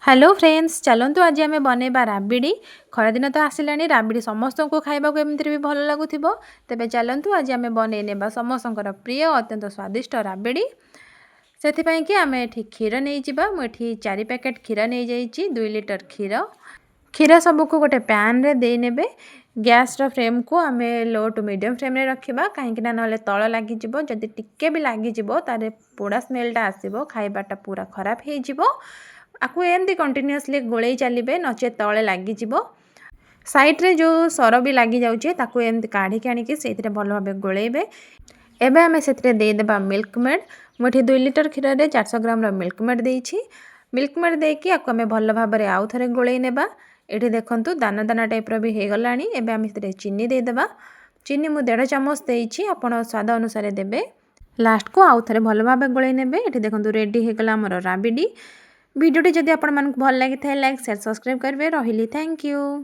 Hello friends चलतु आज आम बनैबा राबिड़ी खरादिन तो आसला राबिड़ी समस्त को खाइबा एमती भी भल लगुव तेज चलतु आज आम बनईने समस्त प्रिय अत्यंत स्वादिष्ट राबिड़ी से कि आम ये क्षीर नहीं मुझे 4 पैकेट क्षीर नहीं जाइए 2 लीटर क्षीर क्षीर सबको गोटे पैन रे दे नेबे गैस फ्लेम को आम लो टू मीडियम फ्लेम रे रखिबा कहीं ना तल लगी जदि टिके भी लगी तारे पोड़ा स्मेलटा आसो खाइबाटा पूरा खराब हो आपको एमती कंटिन्यूअसली गोले चलिए नचे तले लगी साइड्रे जो सर भी लगी जाऊँचे एमती काढ़ी आनिकी से भल भाव गोलेबे एबे आम से देदेबा मिल्क मेड मुझे 2 लीटर क्षीर में 400 ग्राम मिल्क मेड देछि मिल्क मेड देकी आपको आम भल भाव आउ थे गोले नेबा ये देखु दाना दाना टाइप्र भी हो गला एबे आम से चीनी देदेबा चीनी मु 1.5 चामच देछि आपण स्वाद अनुसार देबे लास्ट को आउ थे भल भाव गोले नेबे ये देखु रेडी हो गला हमर राबिड़ी वीडियोटी जदि आपको भल लगी लाइक शेयर सब्सक्राइब करेंगे रही थैंक यू।